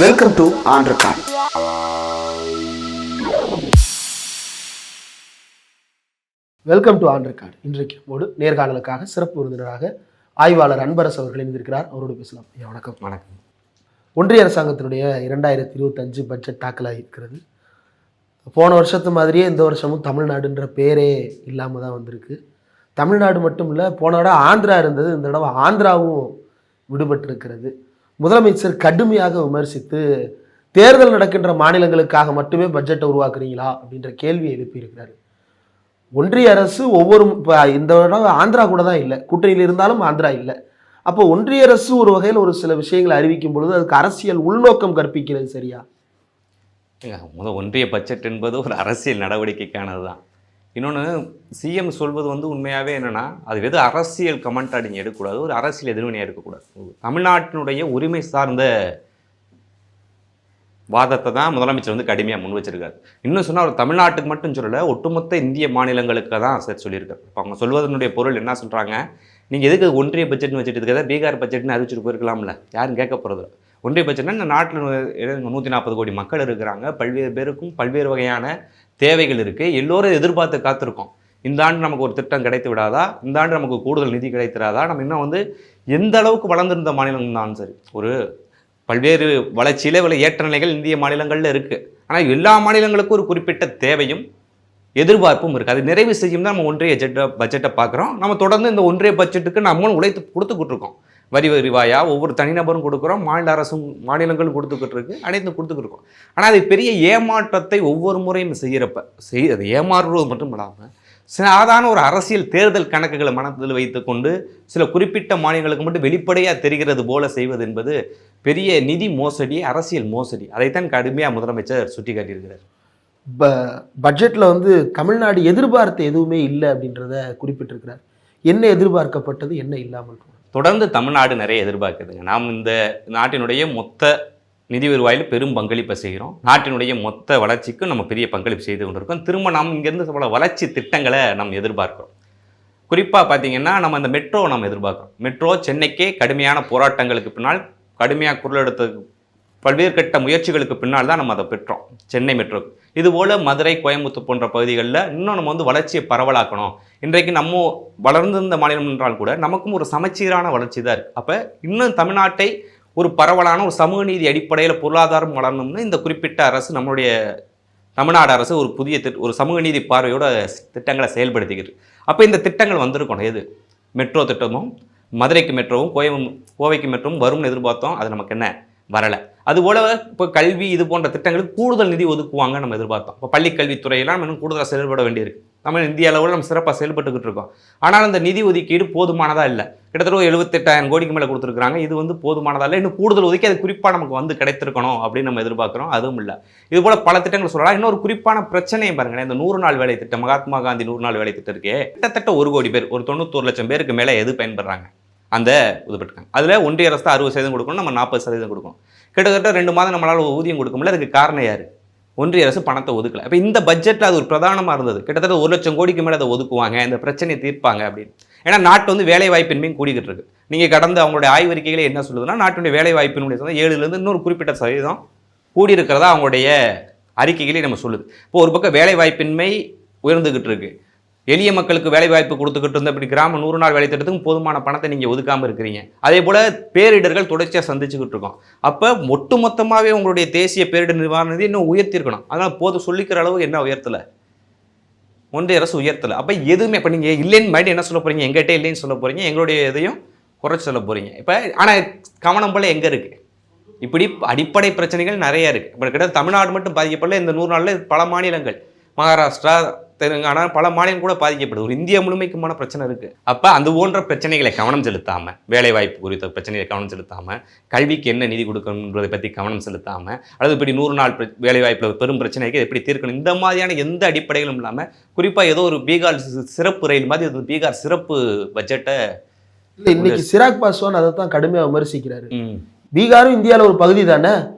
Welcome to on record. Welcome to on record. இன்றைக்கு ஒரு நேர்காணலுக்காக சிறப்பு விருந்தினராக ஆய்வாளர் அன்பரசு அவர்கள் இணைந்திருக்கிறார். அவரோடு பேசலாம். வணக்கம். வணக்கம். ஒன்றிய அரசாங்கத்தினுடைய 2025 பட்ஜெட் தாக்கலாக இருக்கிறது. போன வருஷத்து மாதிரியே இந்த வருஷமும் தமிழ்நாடுன்ற பேரே இல்லாமல் தான் வந்திருக்கு. தமிழ்நாடு மட்டும் இல்லை, போன தடவை ஆந்திரா இருந்தது, இந்த தடவை ஆந்திராவும் விடுபட்டிருக்கிறது. முதலமைச்சர் கடுமையாக விமர்சித்து தேர்தல் நடக்கின்ற மாநிலங்களுக்காக மட்டுமே பட்ஜெட்டை உருவாக்குறீங்களா அப்படின்ற கேள்வியை எழுப்பியிருக்கிறார். ஒன்றிய அரசு இந்த தடவை ஆந்திரா கூட தான் இல்லை, கூட்டணியில் இருந்தாலும் ஆந்திரா இல்லை. அப்போ ஒன்றிய அரசு ஒரு வகையில் ஒரு சில விஷயங்களை அறிவிக்கும் பொழுது அதுக்கு அரசியல் உள்நோக்கம் கற்பிக்கிறது சரியா? ஒன்றிய பட்ஜெட் என்பது ஒரு அரசியல் நடவடிக்கைக்கானது தான். இன்னொன்று, சிஎம் சொல்வது உண்மையாகவே என்னென்னா, அது வெறும் அரசியல் கமெண்ட்டாக நீங்கள் எடுக்கக்கூடாது, ஒரு அரசியல் எதிர்வினையாக இருக்கக்கூடாது. தமிழ்நாட்டினுடைய உரிமை சார்ந்த வாதத்தை தான் முதலமைச்சர் கடுமையாக முன் வச்சிருக்காரு. இன்னும் சொன்னால் அவர் தமிழ்நாட்டுக்கு மட்டும் சொல்லலை, ஒட்டுமொத்த இந்திய மாநிலங்களுக்கு தான் சார் சொல்லியிருக்காரு. இப்போ அவங்க சொல்வதனுடைய பொருள் என்ன சொல்கிறாங்க, நீங்கள் எதுக்கு ஒன்றிய பட்ஜெட்னு வச்சுட்டு இருக்கிறத பீகார் பட்ஜெட்னு அறிவிச்சிட்டு போயிருக்கலாம்ல, யாரும் கேட்க போகிறது. ஒன்றிய பட்ஜெட்னா இந்த நாட்டில் 140 கோடி மக்கள் இருக்கிறாங்க, பல்வேறு பேருக்கும் பல்வேறு வகையான தேவைகள் இருக்குது, எல்லோரும் எதிர்பார்த்து காத்திருக்கோம். இந்த ஆண்டு நமக்கு ஒரு திட்டம் கிடைத்து விடாதா, இந்த ஆண்டு நமக்கு கூடுதல் நிதி கிடைத்திடாதா, நம்ம இன்னும் எந்த அளவுக்கு வளர்ந்திருந்த மாநிலம் தான் சரி, ஒரு பல்வேறு வளர்ச்சியில் ஏற்ற நிலைகள் இந்திய மாநிலங்களில் இருக்குது. ஆனால் எல்லா மாநிலங்களுக்கும் ஒரு குறிப்பிட்ட தேவையும் எதிர்பார்ப்பும் இருக்குது. அது நிறைவு செய்யும் தான் நம்ம ஒன்றிய பட்ஜெட்டை பார்க்குறோம். நம்ம தொடர்ந்து இந்த ஒன்றிய பட்ஜெட்டுக்கு நம்மளும் உழைத்து கொடுத்துக்கிட்டு இருக்கோம். வரி வரிவாயாக ஒவ்வொரு தனிநபரும் கொடுக்குறோம், மாநில அரசும் மாநிலங்களும் கொடுத்துக்கிட்டு இருக்கு, அனைத்தும் கொடுத்துக்கிட்டு இருக்கோம். ஆனால் அது பெரிய ஏமாற்றத்தை ஒவ்வொரு முறையும் செய்கிறப்ப அது ஏமாறுவது மட்டும் இல்லாமல் சாதாரண ஒரு அரசியல் தேர்தல் கணக்குகளை மனத்தில் வைத்துக்கொண்டு சில குறிப்பிட்ட மாநிலங்களுக்கு மட்டும் வெளிப்படையாக தெரிகிறது போல செய்வது என்பது பெரிய நிதி மோசடி, அரசியல் மோசடி. அதைத்தான் கடுமையாக முதலமைச்சர் சுட்டி காட்டியிருக்கிறார். பட்ஜெட்டில் தமிழ்நாடு எதிர்பார்த்த எதுவுமே இல்லை அப்படின்றத குறிப்பிட்டிருக்கிறார். என்ன எதிர்பார்க்கப்பட்டது, என்ன இல்லாமல்? தொடர்ந்து தமிழ்நாடு நிறைய எதிர்பார்க்குதுங்க. நாம் இந்த நாட்டினுடைய மொத்த நிதி வருவாயில் பெரும் பங்களிப்பை செய்கிறோம். நாட்டினுடைய மொத்த வளர்ச்சிக்கும் நம்ம பெரிய பங்களிப்பு செய்து கொண்டிருக்கோம். திரும்ப நாம் இங்கேருந்து பல வளர்ச்சி திட்டங்களை நம்ம எதிர்பார்க்கிறோம். குறிப்பாக பார்த்தீங்கன்னா, நம்ம இந்த மெட்ரோ நம்ம எதிர்பார்க்குறோம். மெட்ரோ சென்னைக்கே கடுமையான போராட்டங்களுக்கு பின்னால், கடுமையாக குரல் எடுத்த பல்வேறு கட்ட முயற்சிகளுக்கு பின்னால் தான் நம்ம அதை பெற்றோம், சென்னை மெட்ரோ. இதுபோல் மதுரை, கோயம்புத்தூர் போன்ற பகுதிகளில் இன்னும் நம்ம வளர்ச்சியை பரவலாக்கணும். இன்றைக்கு நம்ம வளர்ந்திருந்த மாநிலம் என்றால் கூட நமக்கும் ஒரு சமச்சீரான வளர்ச்சி தான் இருக்குது. அப்போ இன்னும் தமிழ்நாட்டை ஒரு பரவலான ஒரு சமூக நீதி அடிப்படையில் பொருளாதாரம் வளரணும்னு இந்த குறிப்பிட்ட அரசு, நம்மளுடைய தமிழ்நாடு அரசு ஒரு புதிய ஒரு சமூக நீதி பார்வையோட திட்டங்களை செயல்படுத்திக்கிட்டு. அப்போ இந்த திட்டங்கள் வந்திருக்கணும். எது மெட்ரோ திட்டமும், மதுரைக்கு மெட்ரோவும், கோவைக்கு மெட்ரோவும் வரும்னு எதிர்பார்த்தோம். அது நமக்கு என்ன வரலை. அதுபோல் இப்போ கல்வி இது போன்ற திட்டங்களுக்கு கூடுதல் நிதி ஒதுக்குவாங்க நம்ம எதிர்பார்த்தோம். இப்போ பள்ளி கல்வித்துறையெல்லாம் நம்ம இன்னும் கூடுதலாக செயல்பட வேண்டியிருக்கு. நம்ம இந்திய அளவில் நம்ம சிறப்பாக செயல்பட்டுக்கிட்டு இருக்கோம். ஆனால் அந்த நிதி ஒதுக்கீடு போதுமானதாக இல்லை. கிட்டத்தட்ட 78,000 கோடிக்கு மேலே கொடுத்துருக்காங்க. இது போதுமானதாக இல்லை. இன்னும் கூடுதல் ஒதுக்கி அது குறிப்பாக நமக்கு கிடைத்திருக்கணும் அப்படின்னு நம்ம எதிர்பார்க்குறோம். அதுவும் இல்லை. இதுபோல் பல திட்டங்கள் சொல்லலாம். இன்னொரு குறிப்பான பிரச்சனையை பாருங்களேன், இந்த 100 நாள் வேலை திட்டம், மகாத்மா காந்தி 100 நாள் வேலை திட்டம் இருக்கே, கிட்டத்தட்ட 1 கோடி பேர், ஒரு 91 லட்சம் பேருக்கு மேலே எது பயன்படுறாங்க, அந்த இதுபட்டுருக்காங்க. அதில் ஒன்றிய அரசு 60% கொடுக்கணும், நம்ம 40% கொடுக்கணும். கிட்டத்தட்ட 2 மாதம் நம்மளால் ஊதியம் கொடுக்க முடியல. அதுக்கு காரணம் யார்? ஒன்றிய அரசு பணத்தை ஒதுக்கலை. இப்போ இந்த பட்ஜெட்டில் அது ஒரு பிரதானமாக இருந்தது. கிட்டத்தட்ட 1 லட்சம் கோடிக்கு மேலே அதை ஒதுக்குவாங்க, இந்த பிரச்சனையை தீர்ப்பாங்க அப்படின்னு. ஏன்னா நாட்டு வேலை வாய்ப்பின்மையும் கூடிக்கிட்டு இருக்கு. நீங்கள் கடந்த அவங்களுடைய ஆய்வறிக்கைகளே என்ன சொல்லுதுன்னா, நாட்டினுடைய வேலை வாய்ப்பினுடைய 7% இன்னொரு குறிப்பிட்ட சதவீதம் கூடியிருக்கிறதா அவங்களுடைய அறிக்கைகளே நம்ம சொல்லுது. இப்போ ஒரு பக்கம் வேலை வாய்ப்பின்மை உயர்ந்துகிட்டு இருக்கு, எளிய மக்களுக்கு வேலை வாய்ப்பு கொடுத்துக்கிட்டு இருந்த இப்படி கிராம 100 நாள் வேலை திட்டத்துக்கும் போதுமான பணத்தை நீங்கள் ஒதுக்காமல் இருக்கிறீங்க. அதே போல் பேரிடர்கள் தொடர்ச்சியாக சந்திச்சுக்கிட்டு இருக்கோம். அப்போ ஒட்டுமொத்தமாகவே உங்களுடைய தேசிய பேரிடர் நிவாரண நிதி இன்னும் உயர்த்திருக்கணும். அதனால் சொல்லிக்கிற அளவு என்ன உயர்த்தலை, ஒன்றிய அரசு உயர்த்தலை. அப்போ எதுவுமே இப்போ நீங்கள் இல்லைன்னு மைண்ட் என்ன சொல்ல போகிறீங்க, எங்கிட்ட இல்லைன்னு சொல்ல போகிறீங்க, எங்களுடைய இதையும் குறைச்சி சொல்ல போகிறீங்க. இப்போ ஆனால் கவனம் போல் எங்கே இருக்குது? இப்படி அடிப்படை பிரச்சனைகள் நிறைய இருக்குது. இப்போ கிட்ட தமிழ்நாடு மட்டும் பாதிக்கப்படல. இந்த 100 நாளில் பல மாநிலங்கள், மகாராஷ்டிரா, தெலுங்கானா, பல மாநிலம் கூட பாதிக்கப்படுது. ஒரு இந்திய முழுமைக்குமான பிரச்சனை இருக்குது. அப்போ அது போன்ற பிரச்சனைகளை கவனம் செலுத்தாமல், வேலை வாய்ப்பு குறித்த பிரச்சனைகளை கவனம் செலுத்தாமல், கல்விக்கு என்ன நிதி கொடுக்கணுன்றதை பற்றி கவனம் செலுத்தாமல், அல்லது இப்படி 100 நாள் வேலை வாய்ப்பில் பெரும் பிரச்சனைக்கு எப்படி தீர்க்கணும், இந்த மாதிரியான எந்த அடிப்படைகளும் இல்லாமல், குறிப்பாக ஏதோ ஒரு பீகார் சிறப்பு ரயில் மாதிரி பீகார் சிறப்பு பட்ஜெட்டை இல்லை. இன்னைக்கு சிராக் பாஸ்வான் அதை தான் கடுமையாக விமர்சிக்கிறாரு. பீகாரும் இந்தியாவில் ஒரு பகுதி தானே,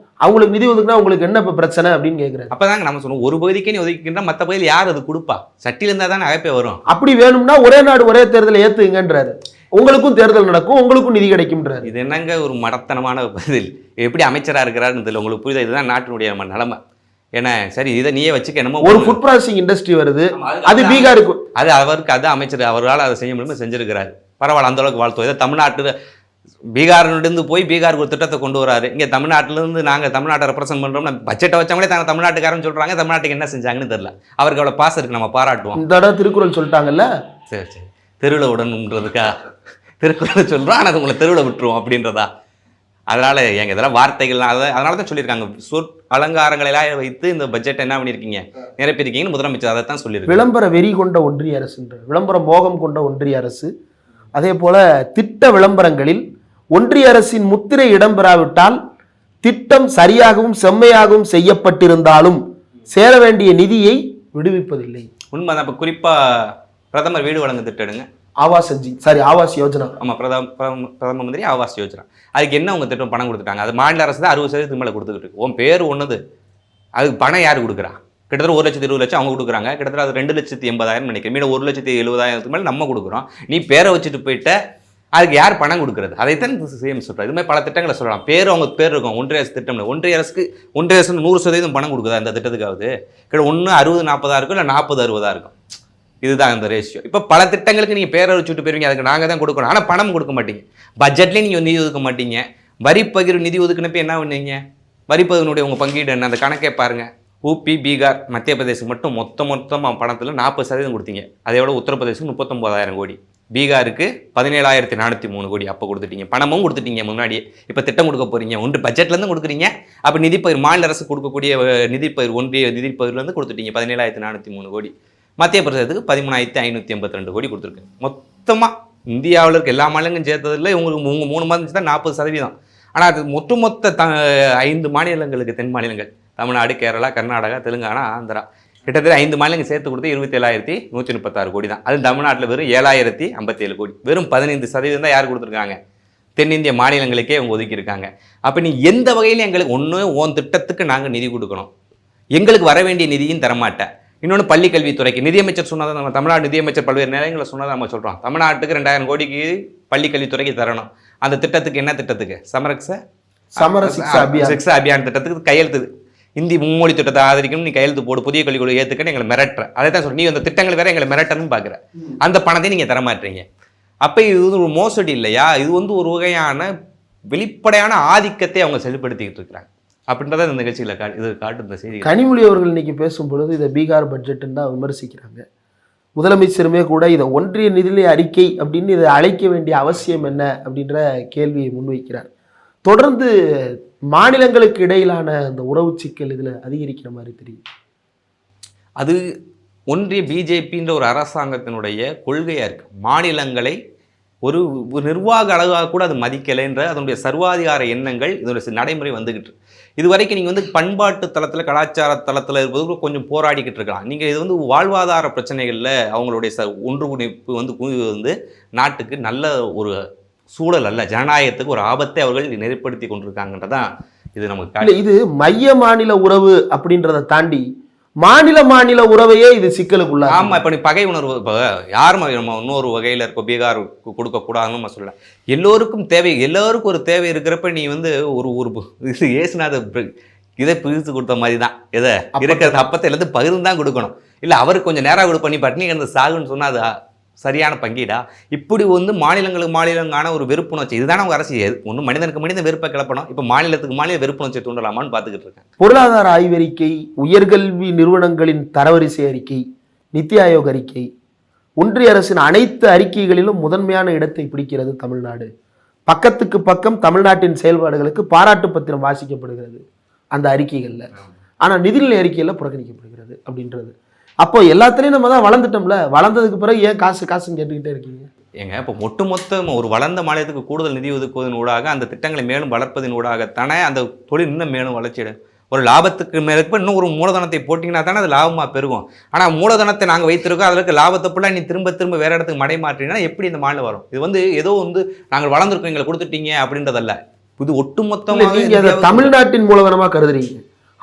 அவங்களுக்கு நிதி ஒதுக்குனா உங்களுக்கு என்ன இப்போ பிரச்சனை அப்படின்னு கேட்குறாரு. அப்போதாங்க நம்ம சொன்னோம், ஒரு பகுதிக்கே நீ ஒதுக்கின்றா மற்ற பகுதியில் யார் அது கொடுப்பா? சட்டியில் இருந்தால் தானே அழைப்பே வரும். அப்படி வேணும்னா ஒரே நாடு ஒரே தேர்தலை ஏற்றுங்கன்றாரு. உங்களுக்கும் தேர்தல் நடக்கும், உங்களுக்கும் நிதி கிடைக்கும்ன்றாரு. இது என்னங்க ஒரு மடத்தனமான பதில்? எப்படி அமைச்சராக இருக்கிறாருன்னு தெரியல. உங்களுக்கு புரியுதா? இதுதான் நாட்டினுடைய நிலைமை. ஏன்னா சரி இதை நீயே வச்சுக்க, என்னமோ ஒரு ஃபுட் ப்ராசஸிங் இண்டஸ்ட்ரி வருது, அது பீகாருக்கு, அது அவருக்கு அது அமைச்சர் அவரால் அதை செய்ய முடியுமா செஞ்சிருக்கிறாரு. பரவாயில்ல, அந்த அளவுக்கு வாழ்த்துவோம். இதை தமிழ்நாட்டு பீகார்லேருந்து போய் பீகாருக்கு ஒரு திட்டத்தை கொண்டு வராரு. இங்கே தமிழ்நாட்டிலேருந்து நாங்கள் தமிழ்நாட்டை ரெப்ரசென்ட் பண்ணுறோம்னா பட்ஜெட்டை வச்சவங்களே தாங்க தமிழ்நாட்டுக்காரன்னு சொல்கிறாங்க. தமிழ்நாட்டுக்கு என்ன செஞ்சாங்கன்னு தெரியல. அவருக்கு அவ்வளோ பாசம் இருக்குது, நம்ம பாராட்டுவோம். இந்த தடவை திருக்குறள் சொல்லிட்டாங்கல்ல. சரி சரி, தெருவில் விடணுன்றதுக்கா திருக்குறள் சொல்கிறோம், ஆனால் அது உங்களை தெருவில் விட்டுருவோம் அப்படின்றதா? அதனால் எங்கள் இதெல்லாம் வார்த்தைகள்லாம் அதனால தான் சொல்லியிருக்காங்க. அலங்காரங்களெல்லாம் வைத்து இந்த பட்ஜெட் என்ன பண்ணியிருக்கீங்க, நிரப்பியிருக்கீங்கன்னு முதலமைச்சர் அதை தான் சொல்லியிருக்காங்க. விளம்பர வெறி கொண்ட ஒன்றிய அரசுன்ற, விளம்பர மோகம் கொண்ட ஒன்றிய அரசு. அதே போல திட்ட விளம்பரங்களில் ஒன்றிய அரசின் முத்திரை இடம்பெறாவிட்டால் திட்டம் சரியாகவும் செம்மையாகவும் செய்யப்பட்டிருந்தாலும் சேர வேண்டிய நிதியை விடுவிப்பதில்லை. உண்மைதான். இப்போ குறிப்பாக பிரதமர் வீடு வழங்கு திட்டம் எடுங்க, ஆவாஸ் யோஜனா. ஆமாம், பிரதம மந்திரி ஆவாஸ் யோஜனா. அதுக்கு என்ன உங்கள் திட்டம் பணம் கொடுத்துட்டாங்க? அது மாநில அரசு தான் 60% மேலே கொடுத்துக்கிட்டு இருக்கு. உன் பேர் ஒன்றுது, அதுக்கு பணம் யார் கொடுக்குறா? கிட்டத்தட்ட 1,20,00,000 அவங்க கொடுக்குறாங்க. கிட்டத்தட்ட அது 2,80,000 நினைக்கிறேன். மீண்டும் 1,70,000 மேலே நம்ம கொடுக்குறோம். நீ பேரை வச்சுட்டு போயிட்ட, அதுக்கு யார் பணம் கொடுக்குறது? அதைத்தான் சிஎம் சொல்கிறார். இது மாதிரி பல திட்டங்களை சொல்லலாம். பேர் அவங்க பேர் இருக்கும், ஒன்றிய அரசு திட்டம். ஒன்றிய அரசு 100% பணம் கொடுக்குதா இந்த திட்டத்துக்காவது? கிட்ட ஒன்று 60-40 இருக்கும், இல்லை 40-60 இருக்கும். இதுதான் இந்த ரேஷியோ. இப்போ பல திட்டங்களுக்கு நீங்கள் பேரை வச்சுட்டு போயிருவீங்க, அதுக்கு நாங்கள் தான் கொடுக்கணும். ஆனால் பணம் கொடுக்க மாட்டீங்க. பட்ஜெட்லேயும் நீங்கள் நிதி ஒதுக்க மாட்டீங்க. வரி பகிர்வு நிதி ஒதுக்குனப்போ என்ன பண்ணுவீங்க? வரி பகிர்வுடைய உங்கள் பங்கீடு என்ன? அந்த கணக்கே பாருங்கள். ஊபி, பீகார், மத்திய பிரதேசம் மட்டும் மொத்தமாக பணத்தில் 40% கொடுத்தீங்க. அதே விட உத்தரப்பிரதேசம் 39,000 கோடி, பீகாருக்கு 17,403 கோடி அப்போ கொடுத்துட்டீங்க. பணமும் கொடுத்துட்டீங்க முன்னாடியே. இப்போ திட்டம் கொடுக்க போகிறீங்க, ஒன்று பட்ஜெட்லேருந்து கொடுக்குறீங்க. அப்போ நிதிப்பயிர் மாநில அரசு கொடுக்கக்கூடிய நிதிப்பயிர், ஒன்றிய நிதிப்பயிர்லேருந்து கொடுத்துட்டீங்க 17,403 கோடி. மத்திய பிரதேசத்துக்கு 13,582 கோடி கொடுத்துருக்கு. மொத்தமாக இந்தியாவில் இருக்க எல்லா மாநிலங்களும் சேர்த்ததில் உங்களுக்கு உங்கள் 3 மாதம் தான் 40%. ஆனால் அது மொத்த 5 மாநிலங்களுக்கு, தென் மாநிலங்கள் தமிழ்நாடு, கேரளா, கர்நாடகா, தெலுங்கானா, ஆந்திரா, கிட்டத்தட்ட 5 மாநிலங்கள் சேர்த்து கொடுத்து 27,136 கோடி தான். அது தமிழ்நாட்டில் வெறும் 7,057 கோடி. வெறும் 15% தான் யார் கொடுத்துருக்காங்க? தென்னிந்திய மாநிலங்களுக்கே அவங்க ஒதுக்கியிருக்காங்க. அப்போ நீ எந்த வகையிலும் எங்களுக்கு ஒன்று உன் திட்டத்துக்கு நாங்கள் நிதி கொடுக்கணும், எங்களுக்கு வர வேண்டிய நிதியும் தரமாட்டேன். இன்னொன்று பள்ளிக்கல்வித்துறைக்கு நிதியமைச்சர் சொன்னதை நம்ம தமிழ்நாடு நிதியமைச்சர் பல்வேறு நேரங்களில் சொன்னதை நம்ம சொல்கிறோம். தமிழ்நாட்டுக்கு 2,000 கோடிக்கு பள்ளிக்கல்வித்துறைக்கு தரணும். அந்த திட்டத்துக்கு என்ன திட்டத்துக்கு? சிக்ஷா அபியான் திட்டத்துக்கு கையெழுத்து. இந்தி மும்மொழி திட்டத்தை ஆதரிக்கணும், நீ கையெழுத்து போடு, புதிய கல்விக்குழு ஏற்றுக்கன்னு எங்களை மிரட்டுற. அதை தான் சொல்கிறேன். நீ அந்த திட்டங்கள் வேற எங்களை மிரட்டணும்னு பார்க்குற. அந்த பணத்தை நீங்கள் தரமாட்டீங்க. அப்போ இது ஒரு மோசடி இல்லையா? இது ஒரு வகையான வெளிப்படையான ஆதிக்கத்தை அவங்க செயல்படுத்திக்கிட்டு இருக்கிறாங்க அப்படின்றத இந்த நிகழ்ச்சியில் இது காட்டு இந்த செய்தி. கனிமொழி அவர்கள் இன்னைக்கு பேசும் பொழுது இதை பீகார் பட்ஜெட்டுன்னு தான் விமர்சிக்கிறாங்க. முதலமைச்சருமே கூட இதை ஒன்றிய நிதிநிலை அறிக்கை அப்படின்னு இதை அழைக்க வேண்டிய அவசியம் என்ன அப்படின்ற கேள்வியை முன்வைக்கிறார். தொடர்ந்து மாநிலங்களுக்கு இடையிலான அந்த உறவு சிக்கல் இதில் அதிகரிக்கிற மாதிரி தெரியும். அது ஒன்றிய பிஜேபின்ற ஒரு அரசாங்கத்தினுடைய கொள்கையாக இருக்குது. மாநிலங்களை ஒரு நிர்வாக அழகாக கூட அது மதிக்கலைன்ற அதனுடைய சர்வாதிகார எண்ணங்கள் இதனுடைய நடைமுறை வந்துக்கிட்டு. இது வரைக்கும் நீங்கள் பண்பாட்டு தளத்தில், கலாச்சார தளத்தில் இருப்பது கொஞ்சம் போராடிக்கிட்டு இருக்கலாம். நீங்கள் இது வாழ்வாதார பிரச்சனைகளில் அவங்களுடைய ஒன்றுகுணிப்பு நாட்டுக்கு நல்ல ஒரு சூழல் அல்ல, ஜனநாயகத்துக்கு ஒரு ஆபத்தை அவர்கள் நெறிப்படுத்தி கொண்டிருக்காங்கன்றதான் இது நமக்கு. இது மைய மாநில உறவு அப்படின்றத தாண்டி மாநில உறவையே இது சிக்கலுக்குள்ள. ஆமாம், இப்போ நீ பகை உணர்வு, இப்போ யாரும் இன்னொரு வகையில் இருக்க பீகார் கொடுக்கக்கூடாதுன்னு நம்ம சொல்ல. எல்லோருக்கும் தேவை, எல்லோருக்கும் ஒரு தேவை இருக்கிறப்ப நீ ஒரு இது ஏசுநாத இதை பிரித்து கொடுத்த மாதிரி தான். எதை இருக்கிறது அப்பத்திலேருந்து பகிர்ந்து தான் கொடுக்கணும். இல்லை அவருக்கு கொஞ்சம் நேரம் கொடுப்ப, நீ பட்னி கிடந்த சாகுன்னு சொன்னால் அது சரியான பங்கீடா? இப்படி மாநிலங்களுக்கு மாநிலங்கான ஒரு வெறுப்புணர்ச்சி, இதுதானே அவங்க அரசியல். ஒன்று மனிதனுக்கு மனிதன் வெறுப்பை கிளப்பணும், இப்போ மாநிலத்துக்கு மாநில வெறுப்புணர்ச்சியை தூண்டலாமான்னு பார்த்துக்கிட்டு இருக்கேன். பொருளாதார ஆய்வறிக்கை, உயர்கல்வி நிறுவனங்களின் தரவரிசை அறிக்கை, நித்தி ஆயோக் அறிக்கை, ஒன்றிய அரசின் அனைத்து அறிக்கைகளிலும் முதன்மையான இடத்தை பிடிக்கிறது தமிழ்நாடு. பக்கத்துக்கு பக்கம் தமிழ்நாட்டின் செயல்பாடுகளுக்கு பாராட்டு பத்திரம் வாசிக்கப்படுகிறது அந்த அறிக்கைகளில். ஆனால் நிதிநிலை அறிக்கையில் புறக்கணிக்கப்படுகிறது அப்படின்றது. அப்போ எல்லாத்துலேயும் நம்ம தான் வளர்ந்துட்டோம்ல, வளர்ந்ததுக்கு பிறகு ஏன் காசுன்னு கேட்டுக்கிட்டே இருக்கீங்க? ஏங்க இப்போ ஒட்டுமொத்த ஒரு வளர்ந்த மாநிலத்துக்கு கூடுதல் நிதி ஒதுக்குவதன் ஊடாக, அந்த திட்டங்களை மேலும் வளர்ப்பதன் ஊடாகத்தானே அந்த தொழில் இன்னும் மேலும் வளர்ச்சியிடும். ஒரு லாபத்துக்கு மேலுக்கு இன்னும் ஒரு மூலதனத்தை போட்டிங்கன்னா தானே அது லாபமாக பெருகும். ஆனால் மூலதனத்தை நாங்கள் வைத்திருக்கோம், அதற்கு லாபத்தை ஃபுல்லாக நீ திரும்ப வேறு இடத்துக்கு மடை மாற்றினா எப்படி இந்த மாநிலம் வரும்? இது ஏதோ நாங்கள் வளர்ந்துருக்கோம், எங்களை கொடுத்துட்டீங்க அப்படின்றதல்ல. இது ஒட்டுமொத்தமாக தமிழ்நாட்டின் மூலதனமாக கருதுறீங்க.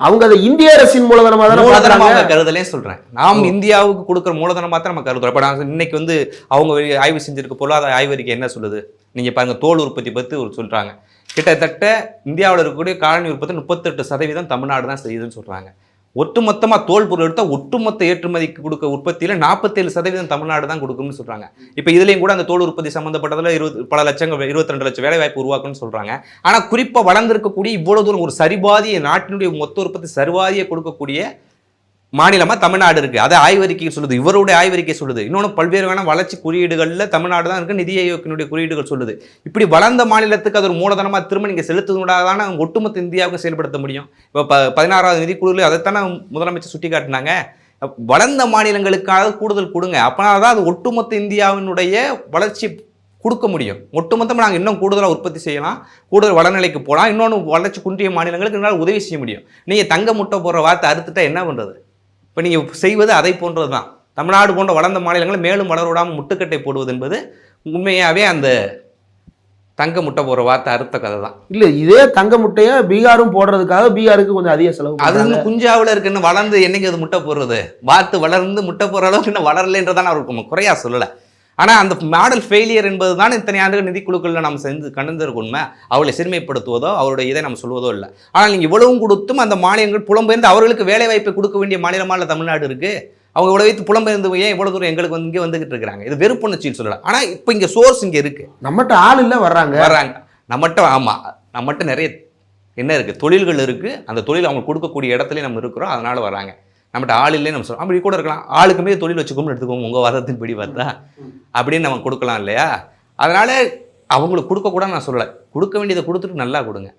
அவங்க அதை இந்திய அரசின் மூலதனமா தானே மூலதனமா பார்க்கறாங்க. அவங்க கருதலே சொல்றேன். நாம் இந்தியாவுக்கு கொடுக்குற மூலதனமா தான் நம்ம கருதுறோம். இப்ப நான் இன்னைக்கு வந்து அவங்க ஆய்வு செஞ்சிருக்க பொருளாதார ஆய்வறிக்கை என்ன சொல்லுது? நீங்க பாருங்க, தோல் உற்பத்தி பத்தி சொல்றாங்க. கிட்டத்தட்ட இந்தியாவில் இருக்கக்கூடிய காலனி உற்பத்தி 38% தமிழ்நாடு தான் செய்யுதுன்னு சொல்றாங்க. ஒட்டுமொத்தமா தோல் பொருள் எடுத்தா ஒட்டுமொத்த ஏற்றுமதிக்கு கொடுக்க உற்பத்தியில 47% தமிழ்நாடு தான் கொடுக்கும்னு சொல்றாங்க. இப்ப இதுலயும் கூட அந்த தோல் உற்பத்தி சம்பந்தப்பட்டதுல பல லட்சங்கள் 22 லட்சம் வேலை வாய்ப்பு உருவாக்கும்னு சொல்றாங்க. ஆனா குறிப்பா வளர்ந்திருக்கக்கூடிய இவ்வளவு தூரம் ஒரு சரிபாதிய நாட்டினுடைய மொத்த உற்பத்தி சரிபாதியை கொடுக்கக்கூடிய மாநிலமா தமிழ்நாடு இருக்கு. அதை ஆய்வறிக்கை சொல்லுது, இவருடைய ஆய்வறிக்கை சொல்லுது. இன்னொன்று பல்வேறு வளர்ச்சி குறியீடுகள்ல தமிழ்நாடு தான் இருக்கு, நிதி ஆயோக்கினுடைய குறியீடுகள் சொல்லுது. இப்படி வளர்ந்த மாநிலத்துக்கு அது ஒரு மூலதனமா திரும்ப நீங்க செலுத்துவதான ஒட்டுமொத்த இந்தியாவுக்கு செயல்படுத்த முடியும். இப்போ 16வது நிதிக்குழுவில் அதைத்தானே முதலமைச்சர் சுட்டி காட்டினாங்க. வளர்ந்த மாநிலங்களுக்காக கூடுதல் கொடுங்க, அப்பனாதான் அது ஒட்டுமொத்த இந்தியாவினுடைய வளர்ச்சி கொடுக்க முடியும். ஒட்டுமொத்தமாக நாங்கள் இன்னும் கூடுதலாக உற்பத்தி செய்யலாம், கூடுதல் வளநிலைக்கு போகலாம், இன்னொன்று வளர்ச்சி குன்றிய மாநிலங்களுக்கு என்னால் உதவி செய்ய முடியும். நீங்கள் தங்க முட்டை போடுற வார்த்தை அறுத்துட்டா என்ன பண்ணுறது? இப்போ நீங்கள் செய்வது அதை போன்றது தான். தமிழ்நாடு போன்ற வளர்ந்த மாநிலங்களை மேலும் வளர விடாமல் முட்டுக்கட்டை போடுவது என்பது உண்மையாகவே அந்த தங்க முட்டை போடுற வார்த்தை அறுத்த கதை தான். இல்ல இதே தங்க முட்டையை பீகாரும் போடுறதுக்காக பீகாருக்கு கொஞ்சம் அதிக செலவு. அது இன்னும் குஞ்சாவில் இருக்குன்னு வளர்ந்து என்னைக்கு அது முட்டை போடுறது? வார்த்து வளர்ந்து முட்டை போடுற அளவுக்கு இன்னும் வளரலைன்றதான அவருக்கு குறையா சொல்லலை. ஆனால் அந்த மாடல் ஃபெயிலியர் என்பது தான் இத்தனை ஆண்டுகள் நிதிக்குழுக்களில் நம்ம செஞ்சு கண்டந்திருக்க உண்மை. அவளை சிறுமைப்படுத்துவதோ அவருடைய இதை நம்ம சொல்வதோ இல்லை. ஆனால் நீங்கள் இவ்வளவும் கொடுத்தும் அந்த மாநிலங்கள் புலம்பெயர்ந்து அவர்களுக்கு வேலை வாய்ப்பை கொடுக்க வேண்டிய மாநிலமாக தமிழ்நாடு இருக்குது. அவங்க இவ்வளோ வைத்து புலம்பெயர்ந்து ஏன் இவ்வளோ தூரம் எங்களுக்கு வந்து இங்கே வந்துகிட்டு இருக்கிறாங்க? இது வெறுப்புணர்ச்சின்னு சொல்லலாம். ஆனால் இப்போ இங்கே சோர்ஸ் இங்கே இருக்குது. நம்மகிட்ட ஆள் இல்லை, வர்றாங்க. நம்மகிட்ட ஆமாம், நம்மகிட்ட நிறைய என்ன இருக்குது, தொழில்கள் இருக்குது. அந்த தொழில் அவங்க கொடுக்கக்கூடிய இடத்துலையும் நம்ம இருக்கிறோம், அதனால் வராங்க. நம்மகிட்ட ஆள் இல்லைன்னு நம்ம சொல்கிறோம். அப்படி கூட இருக்கலாம், ஆளுக்கு மீது தொழில் வச்சுக்கோம்னு எடுத்துக்கோங்க, உங்கள் வாதத்தின் படி பார்த்தா அப்படின்னு நம்ம கொடுக்கலாம் இல்லையா? அதனால் அவங்களுக்கு கொடுக்கக்கூடாது நான் சொல்லலை, கொடுக்க வேண்டியதை கொடுத்துட்டு நல்லா கொடுங்க.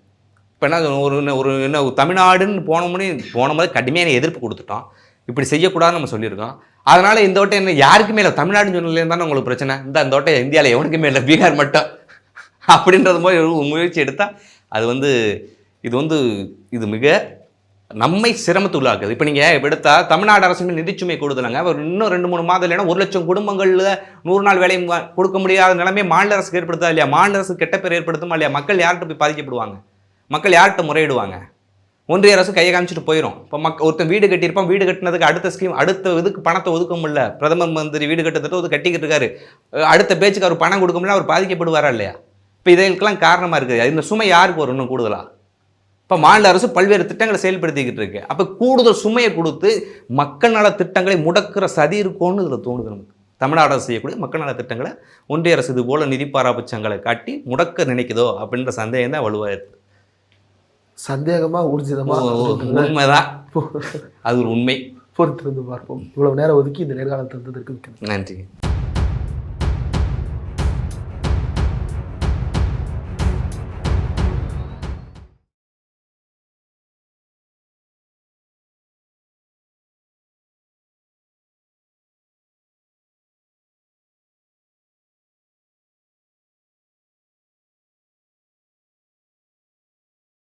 இப்போ என்ன ஒரு என்ன தமிழ்நாடுன்னு போன முறை கடுமையான எதிர்ப்பு கொடுத்துட்டோம், இப்படி செய்யக்கூடாதுன்னு நம்ம சொல்லியிருக்கோம். அதனால் இந்த வட்டம் என்ன யாருக்குமே இல்லை, தமிழ்நாடு சொன்னதுலேருந்து தானே உங்களுக்கு பிரச்சனை. இந்த வட்டம் இந்தியாவில் எவனுக்குமே இல்லை, பீகார் மட்டும் அப்படின்றது மாதிரி ஒரு முயற்சி எடுத்தால் அது இது மிக நம்மை சிரமத்துள்ளாக்குது. இப்போ நீங்கள் எடுத்தால் தமிழ்நாடு அரசு நிதிச்சுமை கொடுத்துலாங்க, ஒரு இன்னும் 2-3 மாதம் இல்லைன்னா 1 லட்சம் குடும்பங்களில் 100 நாள் வேலையும் கொடுக்க முடியாத நிலைமை மாநில அரசுக்கு ஏற்படுத்தா இல்லையா? மாநில அரசு கெட்ட பேர் ஏற்படுத்துமா இல்லையா? மக்கள் யார்கிட்ட போய் பாதிக்கப்படுவாங்க? மக்கள் யார்கிட்ட முறையிடுவாங்க? ஒன்றிய அரசு கையை காமிச்சிட்டு போயிடும். இப்போ ஒருத்தன் வீடு கட்டியிருப்பான், வீடு கட்டினதுக்கு அடுத்த ஸ்கீம் அடுத்த இதுக்கு பணத்தை ஒதுக்க முடியல, பிரதமர் மந்திரி வீடு கட்டத்திட்ட ஒரு கட்டிக்கிட்டு இருக்காரு, அடுத்த பேச்சுக்கு அவர் பணம் கொடுக்க முடியல, அவர் பாதிக்கப்படுவாரா இல்லையா? இப்போ இதற்கெல்லாம் காரணமாக இருக்குது. இந்த சுமை யாருக்கு வரும் இன்னும் கூடுதலாக? இப்போ மாநில அரசு பல்வேறு திட்டங்களை செயல்படுத்திக்கிட்டு இருக்கு. அப்போ கூடுதல் சுமையை கொடுத்து மக்கள் நல திட்டங்களை முடக்கிற சதி இருக்கும்னு இதில் தோணுது நமக்கு. தமிழ்நாடு அரசு செய்யக்கூடிய மக்கள் நல திட்டங்களை ஒன்றிய அரசு இது போல நிதி பாராபட்சங்களை காட்டி முடக்க நினைக்குதோ அப்படின்ற சந்தேகம் தான் வலுவாக இருக்குது. சந்தேகமாக ஊர்ஜிதமாக உண்மைதான், அது ஒரு உண்மை. பொறுத்திருந்து பார்ப்போம். இவ்வளவு நேரம் ஒதுக்கி இந்த நேர்காணல் தந்ததற்கு நன்றி.